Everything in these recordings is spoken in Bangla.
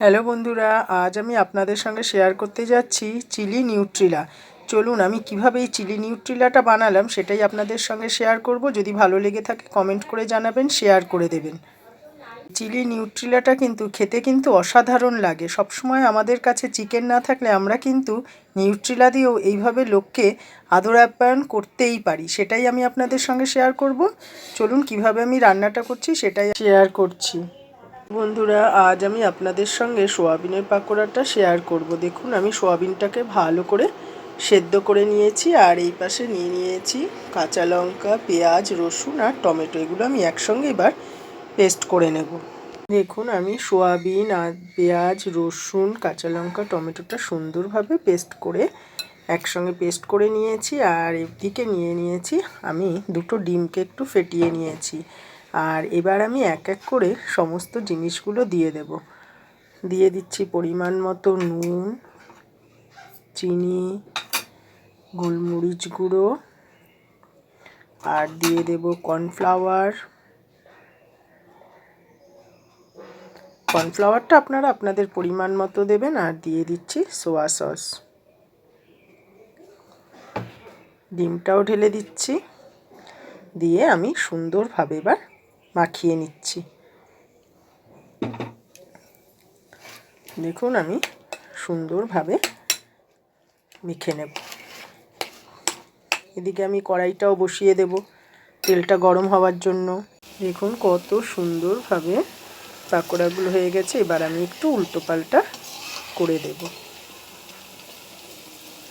হ্যালো বন্ধুরা, আজ আমি আপনাদের সঙ্গে শেয়ার করতে যাচ্ছি চিলি নিউট্রিলা। চলুন আমি কিভাবে এই চিলি নিউট্রিলাটা বানালাম সেটাই আপনাদের সঙ্গে শেয়ার করব। যদি ভালো লেগে থাকে কমেন্ট করে জানাবেন, শেয়ার করে দেবেন। চিলি নিউট্রিলাটা খেতে অসাধারণ লাগে। সবসময় আমাদের কাছে চিকেন না থাকলে আমরা কিন্তু নিউট্রিলা দিয়েও এইভাবে লোককে আদর আপ্যায়ন করতেই পারি। সেটাই আমি আপনাদের সঙ্গে শেয়ার করব। চলুন কিভাবে আমি রান্নাটা করছি সেটাই শেয়ার করছি। বন্ধুরা, আজ আমি আপনাদের সঙ্গে সোয়াবিনের পাকোড়াটা শেয়ার করব। দেখুন আমি সোয়াবিনটাকে ভালো করে সেদ্ধ করে নিয়েছি, আর এই পাশে নিয়ে নিয়েছি কাঁচা লঙ্কা, পেঁয়াজ, রসুন আর টমেটো। এগুলো আমি একসঙ্গে এবার পেস্ট করে নেব। দেখুন আমি সোয়াবিন আর পেঁয়াজ, রসুন, কাঁচা লঙ্কা, টমেটোটা সুন্দরভাবে একসঙ্গে পেস্ট করে নিয়েছি। আর এদিকে নিয়ে নিয়েছি আমি দুটো ডিমকে একটু ফেটিয়ে নিয়েছি। আর এবার আমি এক এক করে সমস্ত জিনিসগুলো দিয়ে দিচ্ছি পরিমাণ মতো নুন, চিনি, গোলমরিচ গুঁড়ো, আর দিয়ে দেব কর্নফ্লাওয়ারটা আপনারা আপনাদের পরিমাণ মতো দেবেন। আর দিয়ে দিচ্ছি সোয়া সস। ডিমটাও ঢেলে দিচ্ছি, দিয়ে আমি সুন্দরভাবে এবার মাখিয়ে নিচ্ছি। দেখুন আমি সুন্দরভাবে মেখে নেব। এদিকে আমি কড়াইটাও বসিয়ে দেব তেলটা গরম হওয়ার জন্য। দেখুন কত সুন্দরভাবে পাকোড়াগুলো হয়ে গেছে। এবার আমি একটু উল্টো পাল্টা করে দেব।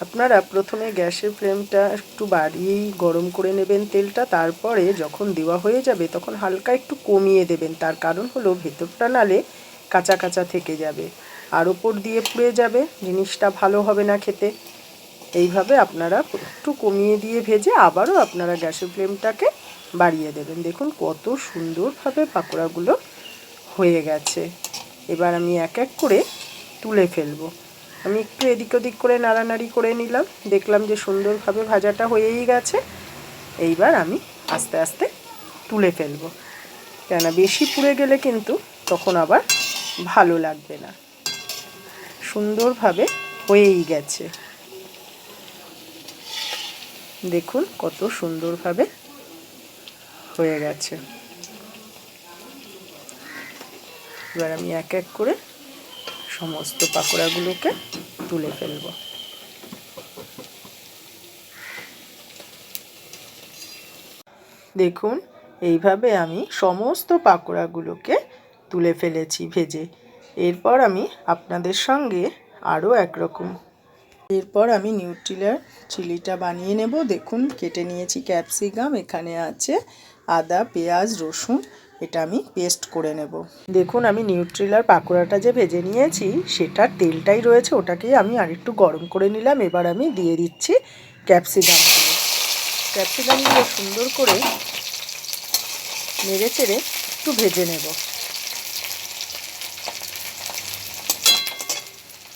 আপনারা প্রথমে গ্যাসের ফ্লেমটা একটু বাড়িয়েই গরম করে নেবেন তেলটা। তারপরে যখন দেওয়া হয়ে যাবে তখন হালকা একটু কমিয়ে দেবেন। তার কারণ হলো ভেতরটা নালে কাঁচা কাঁচা থেকে যাবে আর ওপর দিয়ে পুড়ে যাবে, জিনিসটা ভালো হবে না খেতে। এইভাবে আপনারা একটু কমিয়ে দিয়ে ভেজে আবারও আপনারা গ্যাসের ফ্লেমটাকে বাড়িয়ে দেবেন। দেখুন কত সুন্দরভাবে পাকোড়াগুলো হয়ে গেছে। এবার আমি এক এক করে তুলে ফেলবো। আমি একটু এদিক ওদিক করে নাড়ানাড়ি করে নিলাম, দেখলাম যে সুন্দরভাবে ভাজাটা হয়েই গেছে। এইবার আমি আস্তে আস্তে তুলে ফেলবো, কেন বেশি পুড়ে গেলে কিন্তু তখন আবার ভালো লাগবে না। সুন্দরভাবে হয়েই গেছে। দেখুন কত সুন্দরভাবে হয়ে গেছে। এবার আমি এক এক করে সমস্ত পাকোড়াগুলোকে তুলে ফেলব। দেখুন এইভাবে আমি সমস্ত পাকোড়াগুলোকে তুলে ফেলেছি ভেজে। এরপর আমি আপনাদের সঙ্গে আরও এরপর আমি নিউট্রিলার চিলিটা বানিয়ে নেব। দেখুন কেটে নিয়েছি ক্যাপসিকাম, এখানে আছে আদা, পেঁয়াজ, রসুন, এটা আমি পেস্ট করে নেব। দেখুন আমি নিউট্রিলার পাকোড়াটা যে ভেজে নিয়েছি সেটার তেলটাই রয়েছে, ওটাকেই আমি আরেকটু গরম করে নিলাম। এবার আমি দিয়ে দিচ্ছি ক্যাপসিকামগুলো সুন্দর করে নেড়ে চেড়ে একটু ভেজে নেব।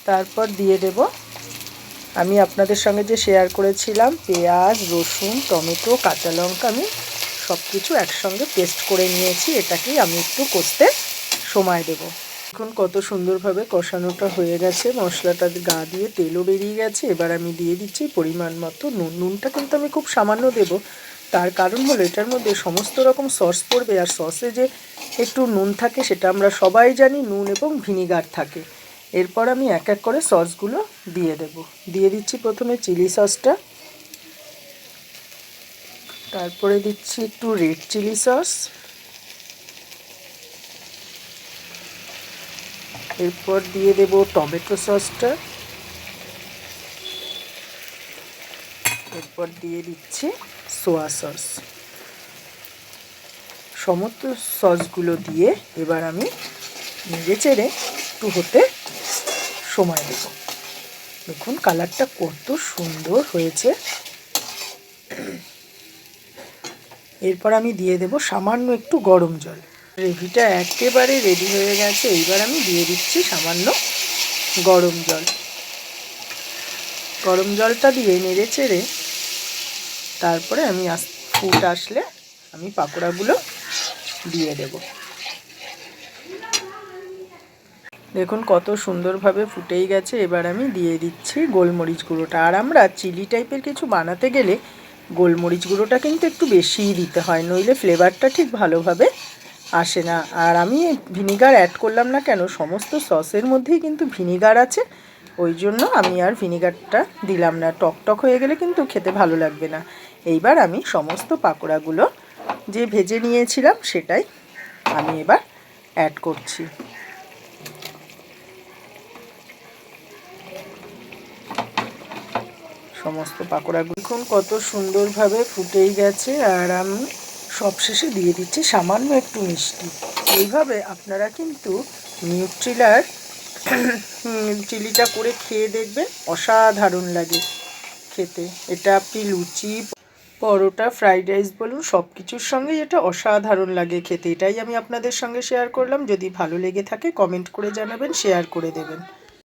তারপর দিয়ে দেব আমি আপনাদের সঙ্গে যে শেয়ার করেছিলাম পেঁয়াজ, রসুন, টমেটো, কাঁচা লঙ্কা, আমি সব কিছু একসঙ্গে পেস্ট করে নিয়েছি। এটাকেই আমি একটু কষতে সময় দেব। এখন কত সুন্দরভাবে কষানোটা হয়ে গেছে, মশলাটা গা দিয়ে তেলও বেরিয়ে গেছে। এবার আমি দিয়ে দিচ্ছি পরিমাণ মতো নুন। নুনটা কিন্তু আমি খুব সামান্য দেব, তার কারণ হলো এটার মধ্যে সমস্ত রকম সস পড়বে, আর সসে যে একটু নুন থাকে সেটা আমরা সবাই জানি, নুন এবং ভিনিগার থাকে। এরপর আমি এক এক করে সসগুলো দিয়ে দিচ্ছি প্রথমে চিলি সসটা, তারপরে দিচ্ছি একটু রেড চিলি সস, এরপর দিয়ে দেব টমেটো সসটা, এরপর দিয়ে দিচ্ছি সোয়া সস। সমস্ত সসগুলো দিয়ে এবার আমি নেড়ে চেড়ে একটু হতে সময় দেব। দেখুন কালারটা কত সুন্দর হয়েছে। এরপর আমি দিয়ে দেব সামান্য একটু গরম জল। গ্রেভিটা একেবারে রেডি হয়ে গেছে। এইবার আমি দিয়ে দিচ্ছি সামান্য গরম জল। গরম জলটা দিয়ে নেড়ে চেড়ে তারপরে আমি ফুট আসলে আমি পাকোড়াগুলো দিয়ে দেব। দেখুন কত সুন্দরভাবে ফুটেই গেছে। এবার আমি দিয়ে দিচ্ছি গোলমরিচ গুঁড়োটা। আর আমরা চিলি টাইপের কিছু বানাতে গেলে গোলমরিচ গুঁড়োটা কিন্তু একটু বেশিই দিতে হয়, নইলে ফ্লেভারটা ঠিক ভালোভাবে আসে না। আর আমি ভিনিগার অ্যাড করলাম না কেন, সমস্ত সসের মধ্যেই কিন্তু ভিনিগার আছে, ওই জন্য আমি আর ভিনিগারটা দিলাম না। টকটক হয়ে গেলে কিন্তু খেতে ভালো লাগবে না। এইবার আমি সমস্ত পাকোড়াগুলো যে ভেজে নিয়েছিলাম সেটাই আমি এবার অ্যাড করছি। সমস্ত পাকোড়াগুলো দেখুন কত সুন্দরভাবে ফুটেই গেছে। আর আমি সবশেষে দিয়ে দিচ্ছি সামান্য একটু মিষ্টি। এইভাবে আপনারা কিন্তু নিউট্রিলার চিলিটা করে খেয়ে দেখবেন, অসাধারণ লাগে খেতে। এটা আপনি লুচি, পরোটা, ফ্রাইড রাইস বলুন, সব কিছুর সঙ্গেই এটা অসাধারণ লাগে খেতে। এটাই আমি আপনাদের সঙ্গে শেয়ার করলাম। যদি ভালো লেগে থাকে কমেন্ট করে জানাবেন, শেয়ার করে দেবেন।